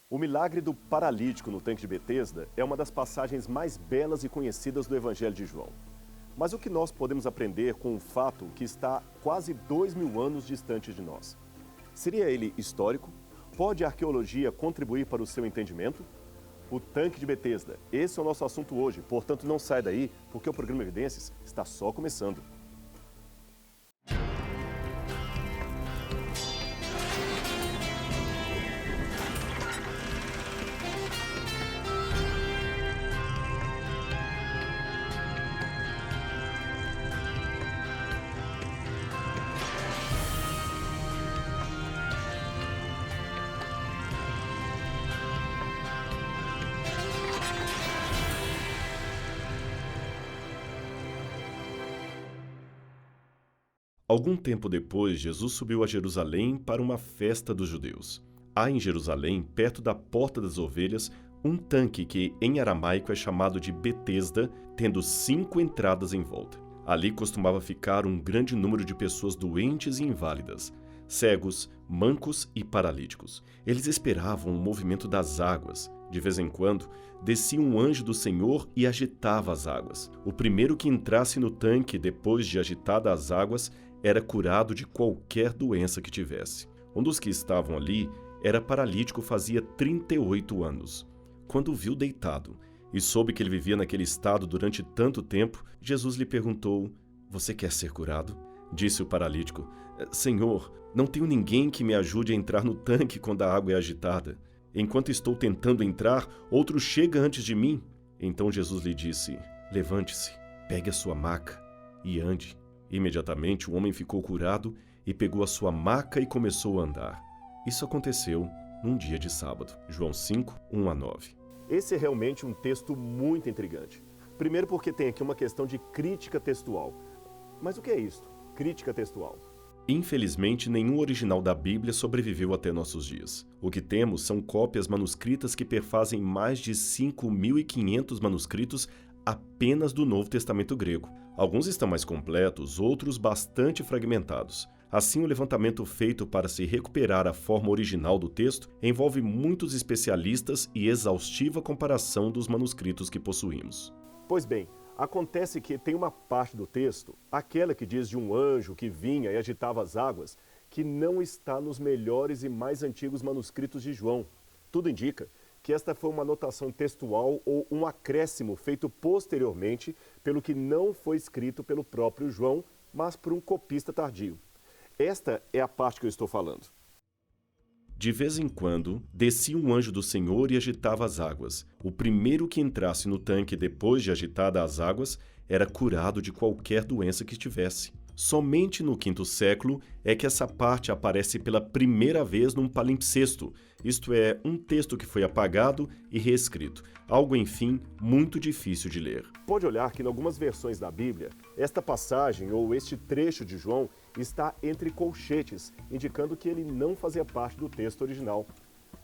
O milagre do paralítico no tanque de Betesda é uma das passagens mais belas e conhecidas do Evangelho de João. Mas o que nós podemos aprender com um fato que está quase 2000 anos distante de nós? Seria ele histórico? Pode a arqueologia contribuir para o seu entendimento? O tanque de Betesda, esse é o nosso assunto hoje, portanto não sai daí, porque o programa Evidências está só começando. Algum tempo depois, Jesus subiu a Jerusalém para uma festa dos judeus. Há em Jerusalém, perto da Porta das Ovelhas, um tanque que, em aramaico, é chamado de Betesda, tendo 5 entradas em volta. Ali costumava ficar um grande número de pessoas doentes e inválidas, cegos, mancos e paralíticos. Eles esperavam o movimento das águas. De vez em quando, descia um anjo do Senhor e agitava as águas. O primeiro que entrasse no tanque depois de agitadas as águas era curado de qualquer doença que tivesse. Um dos que estavam ali era paralítico fazia 38 anos. Quando o viu deitado e soube que ele vivia naquele estado durante tanto tempo, Jesus lhe perguntou: "Você quer ser curado?" Disse o paralítico: "Senhor, não tenho ninguém que me ajude a entrar no tanque quando a água é agitada. Enquanto estou tentando entrar, outro chega antes de mim." Então Jesus lhe disse: "Levante-se, pegue a sua maca e ande." Imediatamente o homem ficou curado e pegou a sua maca e começou a andar. Isso aconteceu num dia de sábado. João 5, 1-9. Esse é realmente um texto muito intrigante. Primeiro porque tem aqui uma questão de crítica textual. Mas o que é isto? Crítica textual. Infelizmente, nenhum original da Bíblia sobreviveu até nossos dias. O que temos são cópias manuscritas que perfazem mais de 5.500 manuscritos apenas do Novo Testamento grego. Alguns estão mais completos, outros bastante fragmentados. Assim, o levantamento feito para se recuperar a forma original do texto envolve muitos especialistas e exaustiva comparação dos manuscritos que possuímos. Pois bem, acontece que tem uma parte do texto, aquela que diz de um anjo que vinha e agitava as águas, que não está nos melhores e mais antigos manuscritos de João. Tudo indica que esta foi uma anotação textual ou um acréscimo feito posteriormente pelo que não foi escrito pelo próprio João, mas por um copista tardio. Esta é a parte que eu estou falando. De vez em quando, descia um anjo do Senhor e agitava as águas. O primeiro que entrasse no tanque depois de agitadas as águas era curado de qualquer doença que tivesse. Somente no quinto século é que essa parte aparece pela primeira vez num palimpsesto, isto é, um texto que foi apagado e reescrito. Algo, enfim, muito difícil de ler. Pode olhar que em algumas versões da Bíblia, esta passagem ou este trecho de João está entre colchetes, indicando que ele não fazia parte do texto original.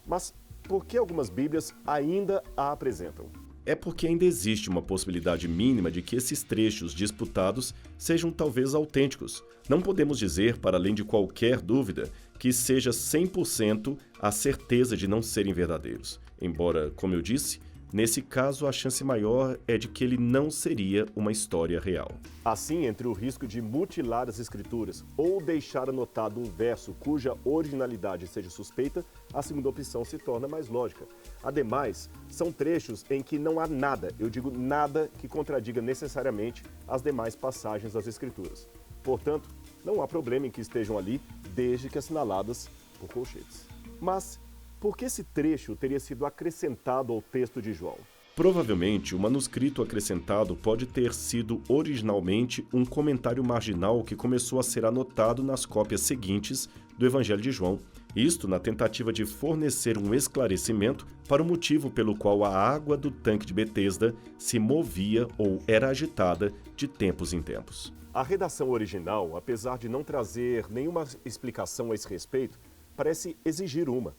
Mas por que algumas Bíblias ainda a apresentam? É porque ainda existe uma possibilidade mínima de que esses trechos disputados sejam talvez autênticos. Não podemos dizer, para além de qualquer dúvida, que seja 100% a certeza de não serem verdadeiros. Embora, como eu disse, nesse caso a chance maior é de que ele não seria uma história real. Assim, entre o risco de mutilar as escrituras ou deixar anotado um verso cuja originalidade seja suspeita, a segunda opção se torna mais lógica. Ademais, são trechos em que não há nada, eu digo nada, que contradiga necessariamente as demais passagens das escrituras. Portanto, não há problema em que estejam ali, desde que assinaladas por colchetes. Mas por que esse trecho teria sido acrescentado ao texto de João? Provavelmente, o manuscrito acrescentado pode ter sido originalmente um comentário marginal que começou a ser anotado nas cópias seguintes do Evangelho de João. Isto na tentativa de fornecer um esclarecimento para o motivo pelo qual a água do tanque de Betesda se movia ou era agitada de tempos em tempos. A redação original, apesar de não trazer nenhuma explicação a esse respeito, parece exigir uma.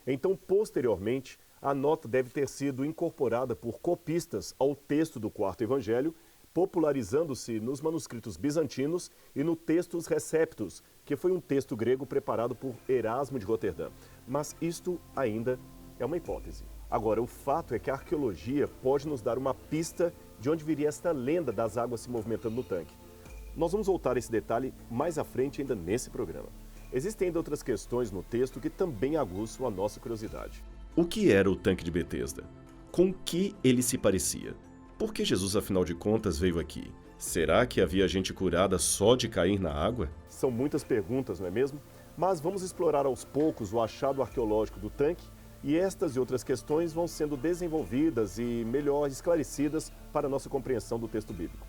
Então, posteriormente, a nota deve ter sido incorporada por copistas ao texto do quarto evangelho, popularizando-se nos manuscritos bizantinos e no Textus Receptus, que foi um texto grego preparado por Erasmo de Roterdã. Mas isto ainda é uma hipótese. Agora, o fato é que a arqueologia pode nos dar uma pista de onde viria esta lenda das águas se movimentando no tanque. Nós vamos voltar a esse detalhe mais à frente ainda nesse programa. Existem ainda outras questões no texto que também aguçam a nossa curiosidade. O que era o tanque de Betesda? Com que ele se parecia? Por que Jesus, afinal de contas, veio aqui? Será que havia gente curada só de cair na água? São muitas perguntas, não é mesmo? Mas vamos explorar aos poucos o achado arqueológico do tanque e estas e outras questões vão sendo desenvolvidas e melhor esclarecidas para a nossa compreensão do texto bíblico.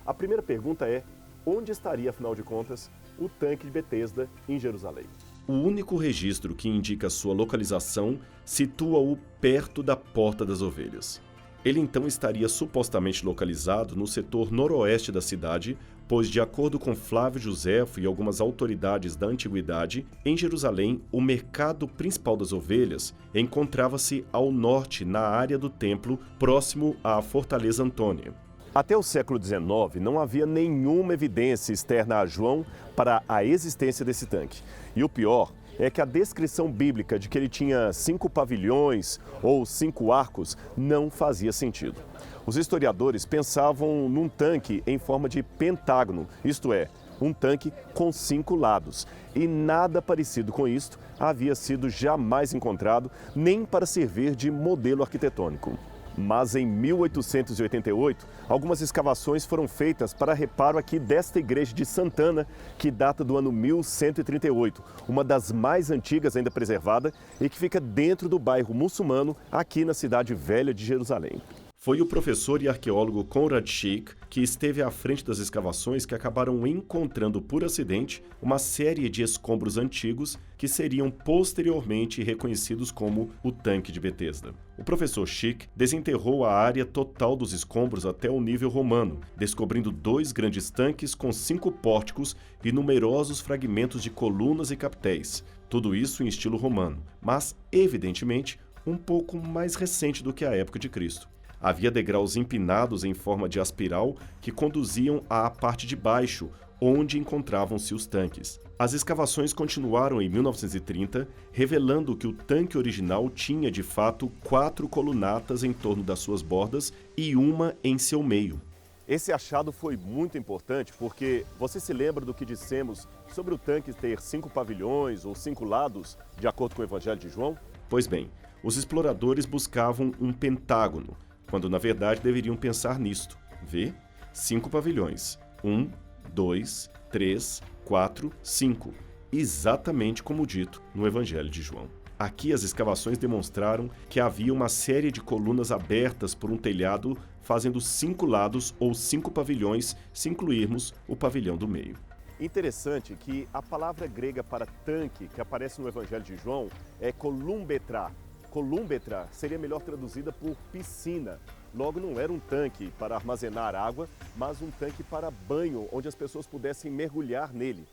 A primeira pergunta é: onde estaria, afinal de contas, o tanque de Betesda em Jerusalém? O único registro que indica sua localização situa-o perto da Porta das Ovelhas. Ele então estaria supostamente localizado no setor noroeste da cidade, pois, de acordo com Flávio Joséfo e algumas autoridades da antiguidade, em Jerusalém, o mercado principal das ovelhas encontrava-se ao norte, na área do templo, próximo à Fortaleza Antônia. Até o século XIX, não havia nenhuma evidência externa a João para a existência desse tanque. E o pior é que a descrição bíblica de que ele tinha 5 pavilhões ou 5 arcos não fazia sentido. Os historiadores pensavam num tanque em forma de pentágono, isto é, um tanque com 5 lados. E nada parecido com isto havia sido jamais encontrado, nem para servir de modelo arquitetônico. Mas em 1888, algumas escavações foram feitas para reparo aqui desta igreja de Santana, que data do ano 1138, uma das mais antigas ainda preservada e que fica dentro do bairro muçulmano, aqui na cidade velha de Jerusalém. Foi o professor e arqueólogo Conrad Schick que esteve à frente das escavações que acabaram encontrando por acidente uma série de escombros antigos que seriam posteriormente reconhecidos como o tanque de Betesda. O professor Schick desenterrou a área total dos escombros até o nível romano, descobrindo 2 grandes tanques com 5 pórticos e numerosos fragmentos de colunas e captéis, tudo isso em estilo romano, mas, evidentemente, um pouco mais recente do que a época de Cristo. Havia degraus empinados em forma de aspiral que conduziam à parte de baixo, onde encontravam-se os tanques. As escavações continuaram em 1930, revelando que o tanque original tinha, de fato, 4 colunatas em torno das suas bordas e uma em seu meio. Esse achado foi muito importante porque você se lembra do que dissemos sobre o tanque ter 5 pavilhões ou 5 lados, de acordo com o Evangelho de João? Pois bem, os exploradores buscavam um pentágono, quando na verdade deveriam pensar nisto. Vê? 5 pavilhões. 1, 2, 3, 4, 5. Exatamente como dito no Evangelho de João. Aqui as escavações demonstraram que havia uma série de colunas abertas por um telhado fazendo 5 lados ou 5 pavilhões, se incluirmos o pavilhão do meio. Interessante que a palavra grega para tanque que aparece no Evangelho de João é columbetra. Columbetra seria melhor traduzida por piscina. Logo, não era um tanque para armazenar água, mas um tanque para banho, onde as pessoas pudessem mergulhar nele.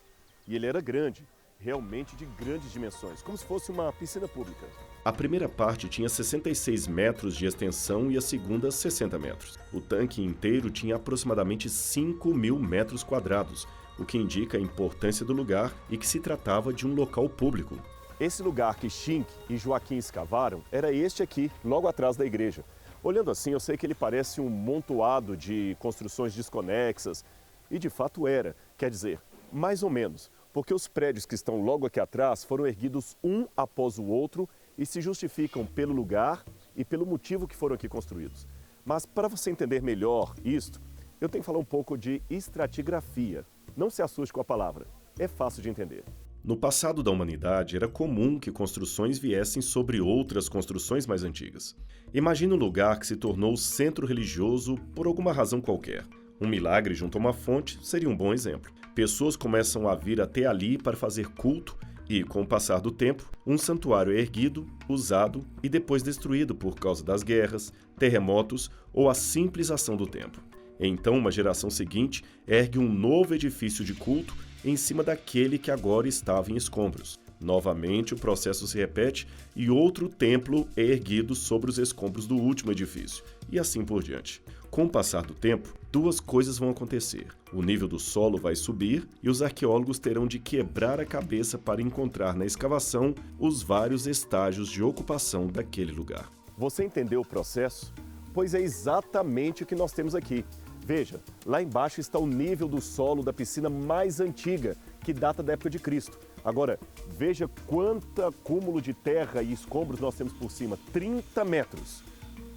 E ele era grande, realmente de grandes dimensões, como se fosse uma piscina pública. A primeira parte tinha 66 metros de extensão e a segunda 60 metros. O tanque inteiro tinha aproximadamente 5.000 metros quadrados, o que indica a importância do lugar e que se tratava de um local público. Esse lugar que Schick e Joaquim escavaram era este aqui, logo atrás da igreja. Olhando assim, eu sei que ele parece um montoado de construções desconexas, e de fato era, quer dizer, mais ou menos, porque os prédios que estão logo aqui atrás foram erguidos um após o outro e se justificam pelo lugar e pelo motivo que foram aqui construídos. Mas para você entender melhor isto, eu tenho que falar um pouco de estratigrafia. Não se assuste com a palavra, é fácil de entender. No passado da humanidade, era comum que construções viessem sobre outras construções mais antigas. Imagine um lugar que se tornou centro religioso por alguma razão qualquer. Um milagre junto a uma fonte seria um bom exemplo. Pessoas começam a vir até ali para fazer culto e, com o passar do tempo, um santuário é erguido, usado e depois destruído por causa das guerras, terremotos ou a simples ação do tempo. Então, uma geração seguinte ergue um novo edifício de culto em cima daquele que agora estava em escombros. Novamente, o processo se repete e outro templo é erguido sobre os escombros do último edifício, e assim por diante. Com o passar do tempo, duas coisas vão acontecer. O nível do solo vai subir e os arqueólogos terão de quebrar a cabeça para encontrar na escavação os vários estágios de ocupação daquele lugar. Você entendeu o processo? Pois é exatamente o que nós temos aqui. Veja, lá embaixo está o nível do solo da piscina mais antiga, que data da época de Cristo. Agora, veja quanto acúmulo de terra e escombros nós temos por cima, 30 metros.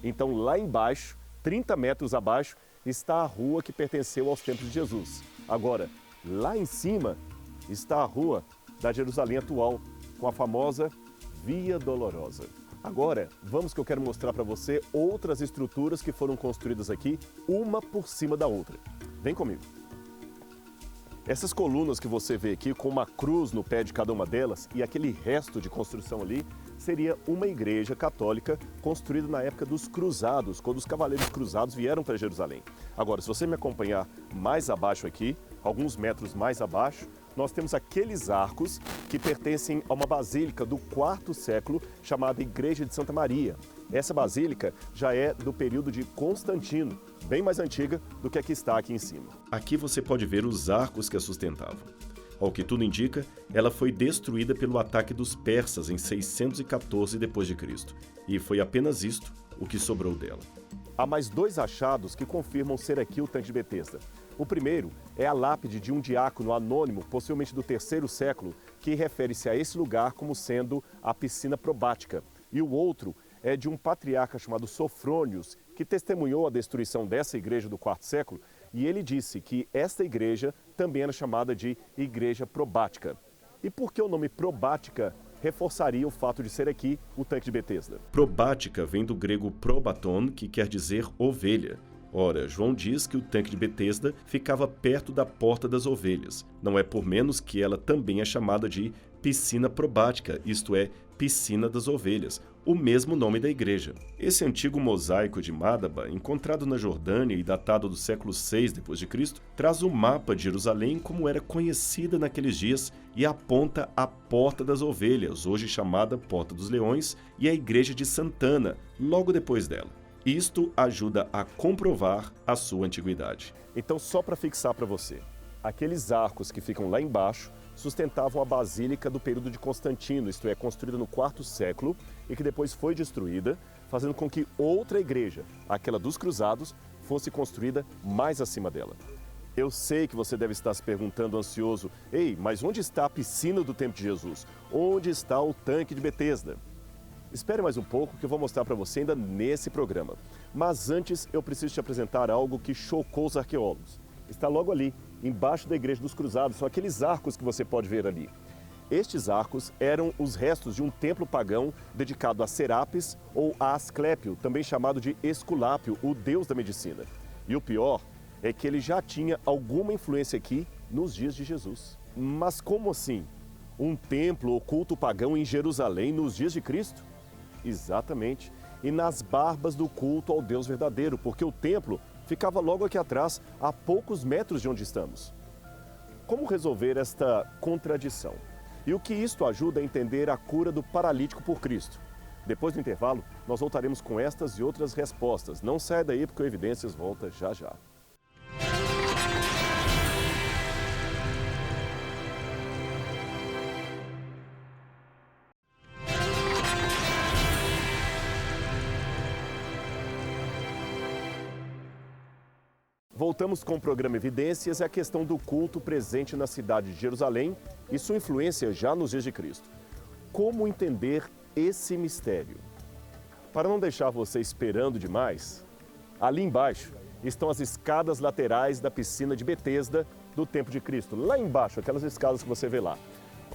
Então, lá embaixo, 30 metros abaixo, está a rua que pertenceu aos templos de Jesus. Agora, lá em cima, está a rua da Jerusalém atual, com a famosa Via Dolorosa. Agora, vamos que eu quero mostrar para você outras estruturas que foram construídas aqui, uma por cima da outra. Vem comigo. Essas colunas que você vê aqui, com uma cruz no pé de cada uma delas, e aquele resto de construção ali, seria uma igreja católica construída na época dos cruzados, quando os cavaleiros cruzados vieram para Jerusalém. Agora, se você me acompanhar mais abaixo aqui, alguns metros mais abaixo, nós temos aqueles arcos que pertencem a uma basílica do quarto século chamada Igreja de Santa Maria. Essa basílica já é do período de Constantino, bem mais antiga do que a que está aqui em cima. Aqui você pode ver os arcos que a sustentavam. Ao que tudo indica, ela foi destruída pelo ataque dos persas em 614 d.C. E foi apenas isto o que sobrou dela. Há mais dois achados que confirmam ser aqui o tanque de Betesda. O primeiro é a lápide de um diácono anônimo, possivelmente do terceiro século, que refere-se a esse lugar como sendo a piscina probática. E o outro é de um patriarca chamado Sofrônios, que testemunhou a destruição dessa igreja do quarto século, e ele disse que esta igreja também era chamada de Igreja Probática. E por que o nome Probática reforçaria o fato de ser aqui o tanque de Betesda? Probática vem do grego probaton, que quer dizer ovelha. Ora, João diz que o tanque de Betesda ficava perto da Porta das Ovelhas. Não é por menos que ela também é chamada de piscina probática, isto é, piscina das ovelhas, o mesmo nome da igreja. Esse antigo mosaico de Madaba, encontrado na Jordânia e datado do século VI d.C., traz o mapa de Jerusalém como era conhecida naqueles dias e aponta a Porta das Ovelhas, hoje chamada Porta dos Leões, e a igreja de Santana, logo depois dela. Isto ajuda a comprovar a sua antiguidade. Então, só para fixar para você, aqueles arcos que ficam lá embaixo sustentavam a basílica do período de Constantino, isto é, construída no quarto século e que depois foi destruída, fazendo com que outra igreja, aquela dos cruzados, fosse construída mais acima dela. Eu sei que você deve estar se perguntando ansioso, ei, mas onde está a piscina do Templo de Jesus? Onde está o tanque de Betesda? Espere mais um pouco que eu vou mostrar para você ainda nesse programa. Mas antes eu preciso te apresentar algo que chocou os arqueólogos. Está logo ali, embaixo da Igreja dos Cruzados, são aqueles arcos que você pode ver ali. Estes arcos eram os restos de um templo pagão dedicado a Serapis ou a Asclépio, também chamado de Esculápio, o deus da medicina. E o pior é que ele já tinha alguma influência aqui nos dias de Jesus. Mas como assim? Um templo ou culto pagão em Jerusalém nos dias de Cristo? Exatamente, e nas barbas do culto ao Deus verdadeiro, porque o templo ficava logo aqui atrás, a poucos metros de onde estamos. Como resolver esta contradição? E o que isto ajuda a entender a cura do paralítico por Cristo? Depois do intervalo, nós voltaremos com estas e outras respostas. Não saia daí porque o Evidências volta já já. Voltamos com o programa Evidências e a questão do culto presente na cidade de Jerusalém e sua influência já nos dias de Cristo. Como entender esse mistério? Para não deixar você esperando demais, ali embaixo estão as escadas laterais da piscina de Betesda do tempo de Cristo. Lá embaixo, aquelas escadas que você vê lá.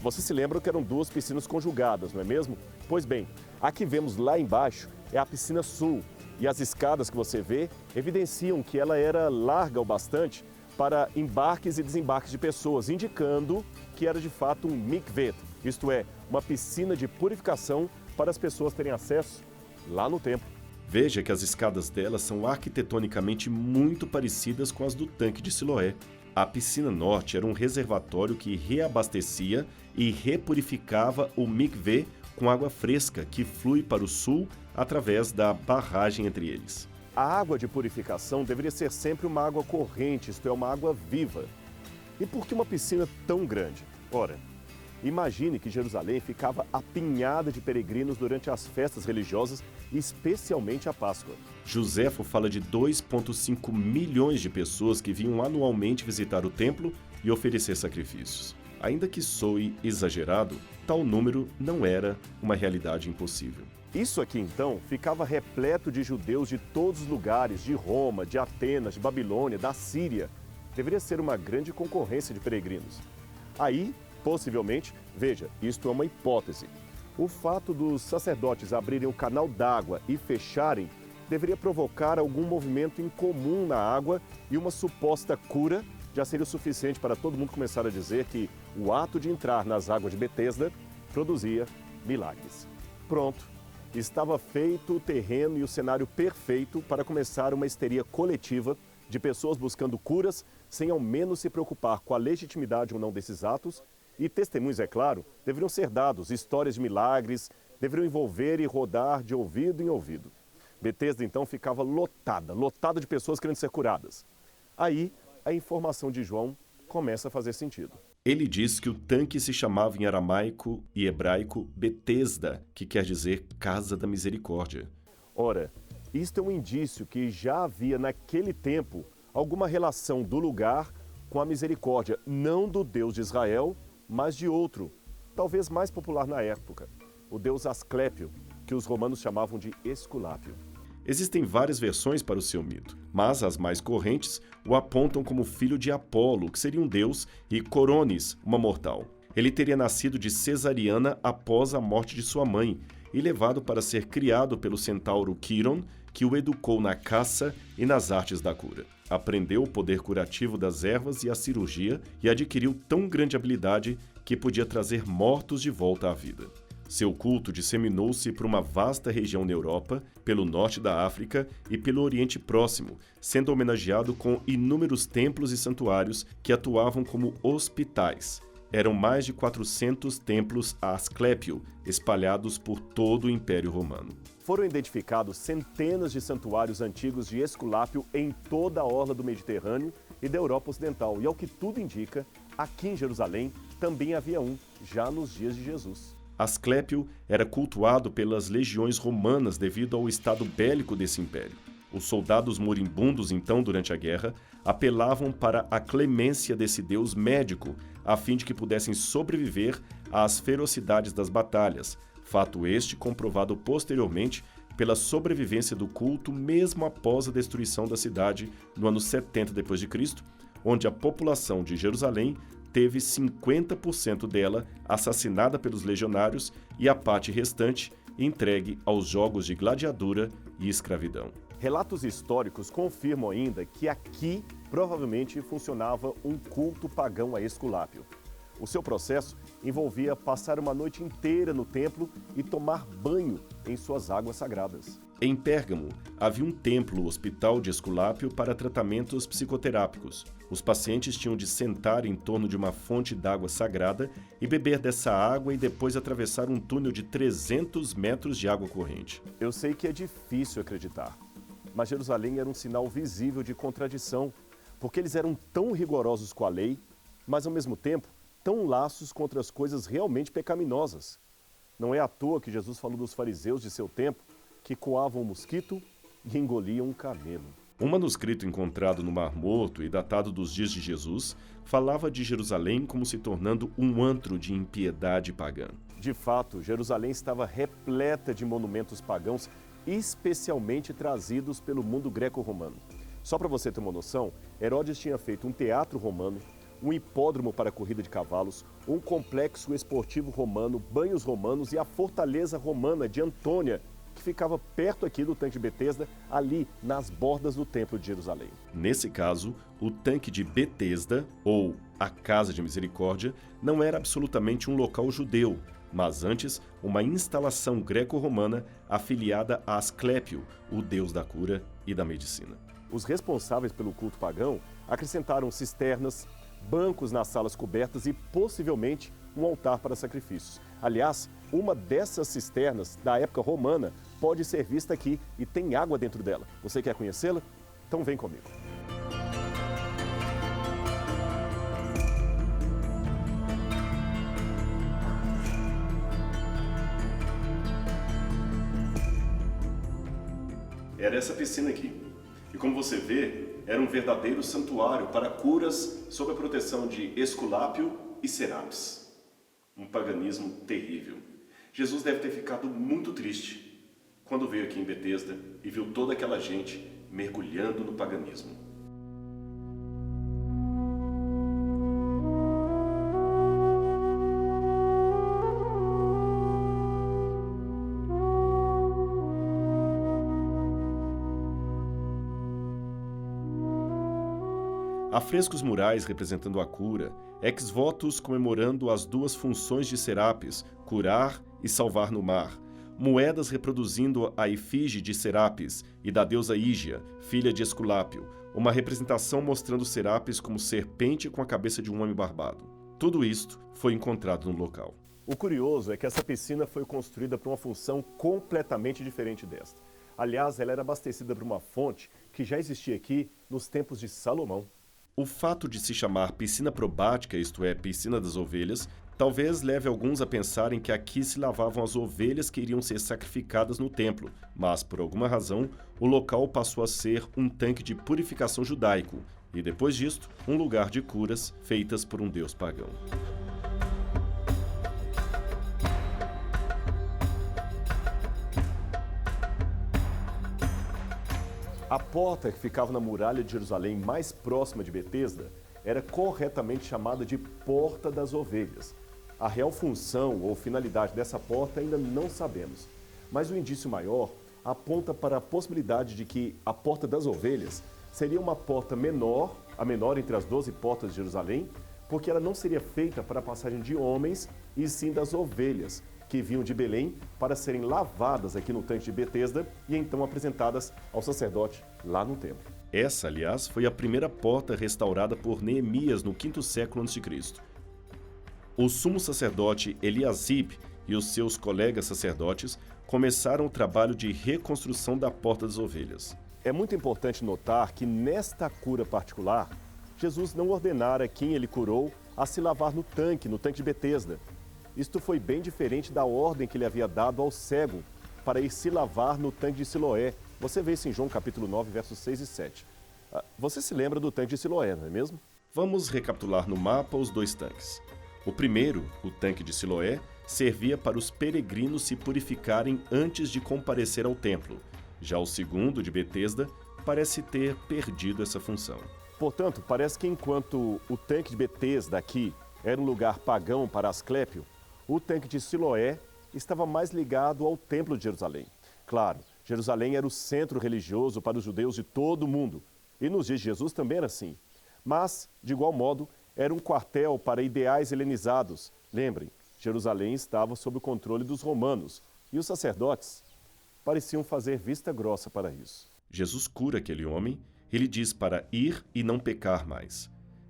Você se lembra que eram duas piscinas conjugadas, não é mesmo? Pois bem, a que vemos lá embaixo é a piscina sul. E as escadas que você vê evidenciam que ela era larga o bastante para embarques e desembarques de pessoas, indicando que era de fato um mikvet, isto é, uma piscina de purificação para as pessoas terem acesso lá no templo. Veja que as escadas dela são arquitetonicamente muito parecidas com as do tanque de Siloé. A piscina norte era um reservatório que reabastecia e repurificava o mikveh com água fresca que flui para o sul através da barragem entre eles. A água de purificação deveria ser sempre uma água corrente, isto é, uma água viva. E por que uma piscina tão grande? Ora, imagine que Jerusalém ficava apinhada de peregrinos durante as festas religiosas, especialmente a Páscoa. Joséfo fala de 2,5 milhões de pessoas que vinham anualmente visitar o templo e oferecer sacrifícios. Ainda que soe exagerado, tal número não era uma realidade impossível. Isso aqui, então, ficava repleto de judeus de todos os lugares, de Roma, de Atenas, de Babilônia, da Síria. Deveria ser uma grande concorrência de peregrinos. Aí, possivelmente, veja, isto é uma hipótese. O fato dos sacerdotes abrirem o canal d'água e fecharem deveria provocar algum movimento incomum na água e uma suposta cura já seria o suficiente para todo mundo começar a dizer que o ato de entrar nas águas de Betesda produzia milagres. Pronto, estava feito o terreno e o cenário perfeito para começar uma histeria coletiva de pessoas buscando curas sem ao menos se preocupar com a legitimidade ou não desses atos. E testemunhos, é claro, deveriam ser dados, histórias de milagres, deveriam envolver e rodar de ouvido em ouvido. Betesda, então, ficava lotada de pessoas querendo ser curadas. Aí, a informação de João começa a fazer sentido. Ele diz que o tanque se chamava em aramaico e hebraico Betesda, que quer dizer Casa da Misericórdia. Ora, isto é um indício que já havia naquele tempo alguma relação do lugar com a misericórdia, não do Deus de Israel, mas de outro, talvez mais popular na época, o deus Asclépio, que os romanos chamavam de Esculápio. Existem várias versões para o seu mito, mas as mais correntes o apontam como filho de Apolo, que seria um deus, e Coronis, uma mortal. Ele teria nascido de cesariana após a morte de sua mãe e levado para ser criado pelo centauro Quiron, que o educou na caça e nas artes da cura. Aprendeu o poder curativo das ervas e a cirurgia e adquiriu tão grande habilidade que podia trazer mortos de volta à vida. Seu culto disseminou-se por uma vasta região na Europa, pelo norte da África e pelo Oriente Próximo, sendo homenageado com inúmeros templos e santuários que atuavam como hospitais. Eram mais de 400 templos a Asclépio, espalhados por todo o Império Romano. Foram identificados centenas de santuários antigos de Esculápio em toda a orla do Mediterrâneo e da Europa Ocidental. E ao que tudo indica, aqui em Jerusalém também havia um, já nos dias de Jesus. Asclépio era cultuado pelas legiões romanas devido ao estado bélico desse império. Os soldados moribundos, então, durante a guerra, apelavam para a clemência desse deus médico, a fim de que pudessem sobreviver às ferocidades das batalhas, fato este comprovado posteriormente pela sobrevivência do culto mesmo após a destruição da cidade no ano 70 d.C., onde a população de Jerusalém teve 50% dela assassinada pelos legionários e a parte restante entregue aos jogos de gladiadura e escravidão. Relatos históricos confirmam ainda que aqui provavelmente funcionava um culto pagão a Esculápio. O seu processo envolvia passar uma noite inteira no templo e tomar banho em suas águas sagradas. Em Pérgamo, havia um templo-hospital de Esculápio para tratamentos psicoterápicos. Os pacientes tinham de sentar em torno de uma fonte d'água sagrada e beber dessa água e depois atravessar um túnel de 300 metros de água corrente. Eu sei que é difícil acreditar, mas Jerusalém era um sinal visível de contradição, porque eles eram tão rigorosos com a lei, mas ao mesmo tempo tão laços contra as coisas realmente pecaminosas. Não é à toa que Jesus falou dos fariseus de seu tempo, que coavam um mosquito e engoliam um camelo. Um manuscrito encontrado no Mar Morto e datado dos dias de Jesus falava de Jerusalém como se tornando um antro de impiedade pagã. De fato, Jerusalém estava repleta de monumentos pagãos, especialmente trazidos pelo mundo greco-romano. Só para você ter uma noção, Herodes tinha feito um teatro romano, um hipódromo para corrida de cavalos, um complexo esportivo romano, banhos romanos e a fortaleza romana de Antônia, que ficava perto aqui do tanque de Betesda, ali nas bordas do Templo de Jerusalém. Nesse caso, o tanque de Betesda, ou a Casa de Misericórdia, não era absolutamente um local judeu, mas antes uma instalação greco-romana afiliada a Asclépio, o deus da cura e da medicina. Os responsáveis pelo culto pagão acrescentaram cisternas, bancos nas salas cobertas e, possivelmente, um altar para sacrifícios. Aliás, uma dessas cisternas da época romana pode ser vista aqui e tem água dentro dela. Você quer conhecê-la? Então vem comigo. Era essa piscina aqui. E como você vê, era um verdadeiro santuário para curas sob a proteção de Esculápio e Serapis. Um paganismo terrível. Jesus deve ter ficado muito triste quando veio aqui em Betesda e viu toda aquela gente mergulhando no paganismo. Há frescos murais representando a cura, ex-votos comemorando as duas funções de Serapis, curar e salvar no mar, moedas reproduzindo a efígie de Serapis e da deusa Ígia, filha de Esculápio, uma representação mostrando Serapis como serpente com a cabeça de um homem barbado. Tudo isto foi encontrado no local. O curioso é que essa piscina foi construída para uma função completamente diferente desta. Aliás, ela era abastecida por uma fonte que já existia aqui nos tempos de Salomão. O fato de se chamar piscina probática, isto é, piscina das ovelhas, talvez leve alguns a pensarem que aqui se lavavam as ovelhas que iriam ser sacrificadas no templo, mas, por alguma razão, o local passou a ser um tanque de purificação judaico e, depois disto, um lugar de curas feitas por um deus pagão. A porta que ficava na muralha de Jerusalém, mais próxima de Betesda, era corretamente chamada de Porta das Ovelhas. A real função ou finalidade dessa porta ainda não sabemos, mas o indício maior aponta para a possibilidade de que a Porta das Ovelhas seria uma porta menor, a menor entre as 12 portas de Jerusalém, porque ela não seria feita para a passagem de homens, e sim das ovelhas, que vinham de Belém para serem lavadas aqui no tanque de Betesda e então apresentadas ao sacerdote lá no templo. Essa, aliás, foi a primeira porta restaurada por Neemias no 5º século a.C. O sumo sacerdote Eliasib e os seus colegas sacerdotes começaram o trabalho de reconstrução da Porta das Ovelhas. É muito importante notar que nesta cura particular, Jesus não ordenara quem ele curou a se lavar no tanque de Betesda. Isto foi bem diferente da ordem que ele havia dado ao cego para ir se lavar no tanque de Siloé. Você vê isso em João capítulo 9, versos 6 e 7. Você se lembra do tanque de Siloé, não é mesmo? Vamos recapitular no mapa os dois tanques. O primeiro, o tanque de Siloé, servia para os peregrinos se purificarem antes de comparecer ao templo. Já o segundo, de Betesda, parece ter perdido essa função. Portanto, parece que enquanto o tanque de Betesda aqui era um lugar pagão para Asclépio, o tanque de Siloé estava mais ligado ao Templo de Jerusalém. Claro, Jerusalém era o centro religioso para os judeus de todo o mundo, e nos dias de Jesus também era assim. Mas, de igual modo, era um quartel para ideais helenizados. Lembrem, Jerusalém estava sob o controle dos romanos, e os sacerdotes pareciam fazer vista grossa para isso. Jesus cura aquele homem, ele diz para ir e não pecar mais.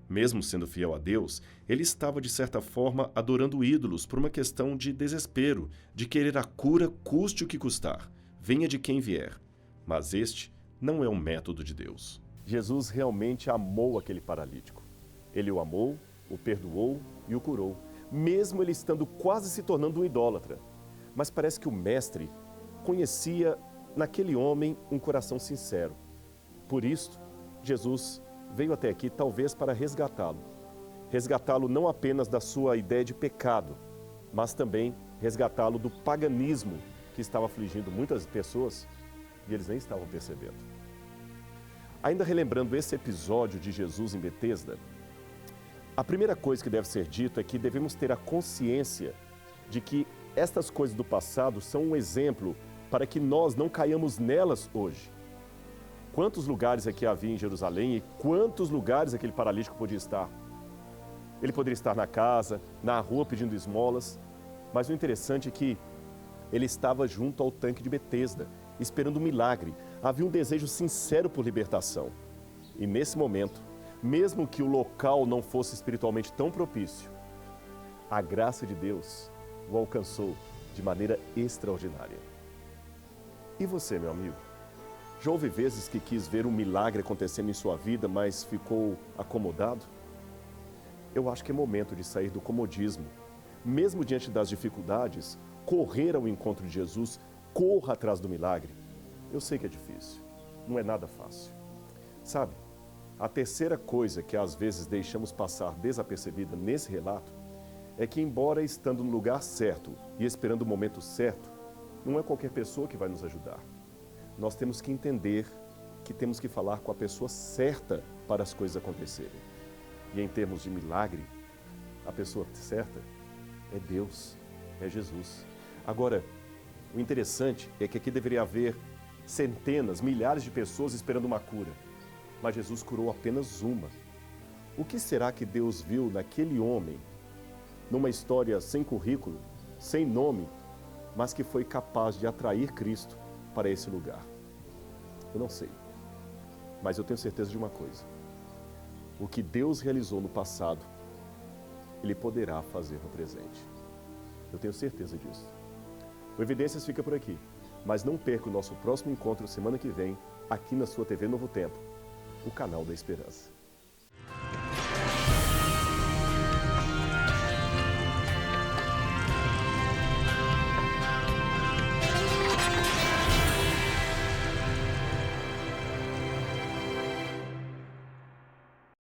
Mesmo sendo fiel a Deus, ele estava, de certa forma, adorando ídolos por uma questão de desespero, de querer a cura custe o que custar, venha de quem vier. Mas este não é o método de Deus. Jesus realmente amou aquele paralítico. Ele o amou, o perdoou e o curou, mesmo ele estando quase se tornando um idólatra. Mas parece que o mestre conhecia naquele homem um coração sincero. Por isso, Jesus veio até aqui talvez para resgatá-lo. Resgatá-lo não apenas da sua ideia de pecado, mas também resgatá-lo do paganismo que estava afligindo muitas pessoas e eles nem estavam percebendo. Ainda relembrando esse episódio de Jesus em Betesda, a primeira coisa que deve ser dito é que devemos ter a consciência de que estas coisas do passado são um exemplo para que nós não caiamos nelas hoje. Quantos lugares aqui havia em Jerusalém e quantos lugares aquele paralítico podia estar? Ele poderia estar na casa, na rua pedindo esmolas, mas o interessante é que ele estava junto ao tanque de Betesda. esperando um milagre. Havia um desejo sincero por libertação. E nesse momento, mesmo que o local não fosse espiritualmente tão propício, a graça de Deus o alcançou de maneira extraordinária. E você, meu amigo? Já houve vezes que quis ver um milagre acontecendo em sua vida, mas ficou acomodado? Eu acho que é momento de sair do comodismo. Mesmo diante das dificuldades, correr ao encontro de Jesus, corra atrás do milagre. Eu sei que é difícil, não é nada fácil. Sabe, a terceira coisa que às vezes deixamos passar desapercebida nesse relato é que, embora estando no lugar certo e esperando o momento certo, não é qualquer pessoa que vai nos ajudar. Nós temos que entender que temos que falar com a pessoa certa para as coisas acontecerem. E em termos de milagre, a pessoa certa é Deus, é Jesus. Agora, o interessante é que aqui deveria haver centenas, milhares de pessoas esperando uma cura, mas Jesus curou apenas uma. O que será que Deus viu naquele homem, numa história sem currículo, sem nome, mas que foi capaz de atrair Cristo para esse lugar? Eu não sei, mas eu tenho certeza de uma coisa: o que Deus realizou no passado, Ele poderá fazer no presente. Eu tenho certeza disso. O Evidências fica por aqui, mas não perca o nosso próximo encontro semana que vem, aqui na sua TV Novo Tempo, o canal da Esperança.